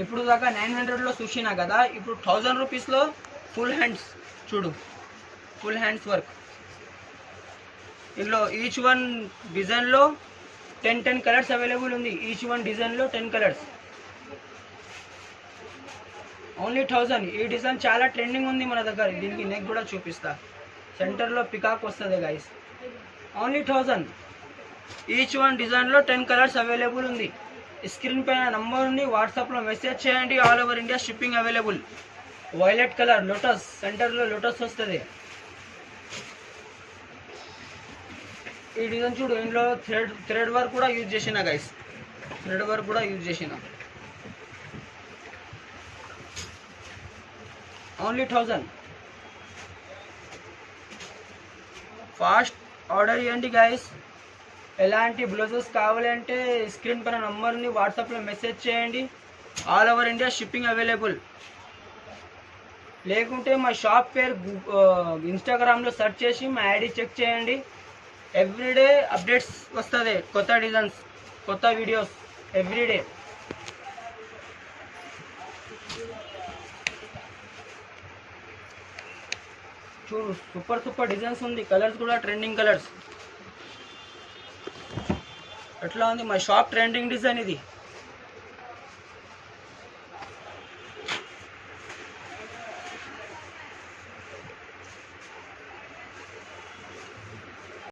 ఇప్పుడు దాకా 900లో చూసినా కదా, ఇప్పుడు 1000 రూపీస్లో ఫుల్ హ్యాండ్స్ చూడు, ఫుల్ హ్యాండ్స్ వర్క్. ఇందులో ఈచ్ వన్ డిజైన్లో 10 కలర్స్ అవైలబుల్ ఉంది. ఈచ్ వన్ డిజైన్లో 10 కలర్స్, ఓన్లీ 1000. ఈ డిజైన్ చాలా ట్రెండింగ్ ఉంది మన దగ్గర. దీనికి నెక్ కూడా చూపిస్తా. సెంటర్లో పికాక్ వస్తుంది గైస్. ఓన్లీ 1000. ఈచ్ వన్ డిజైన్లో 10 కలర్స్ అవైలబుల్ ఉంది. స్క్రీన్ పైన నంబర్ ఉంది, వాట్సాప్లో మెసేజ్ చేయండి. All over India shipping available. Violet colour lotus, సెంటర్లో లోటస్ వస్తుంది. ఈ డిజైన్ చూడు, ఇందులో థ్రెడ్ వర్క్ కూడా యూజ్ చేసిన గైస్, థ్రెడ్ వర్క్ కూడా యూజ్ చేసిన. ఓన్లీ 1000. ఫాస్ట్ ఆర్డర్ చేయండి గైస్. ఎలాంటి బ్లౌజెస్ కావాలంటే స్క్రీన్ పైన నంబర్ ఉంది, వాట్సాప్లో మెసేజ్ చేయండి. All over India shipping available. లేకుంటే మా షాప్ పేరు ఇన్స్టాగ్రామ్లో సెర్చ్ చేసి మా ఐడి చెక్ చేయండి. ఎవ్రీడే అప్డేట్స్ వస్తుంది, కొత్త డిజైన్స్, కొత్త వీడియోస్ ఎవ్రీడే. చూడు, సూపర్ డిజైన్స్ ఉంది. కలర్స్ కూడా ట్రెండింగ్ కలర్స్. ఎట్లా ఉంది మా షాప్ ట్రెండింగ్ డిజైన్ ఇది.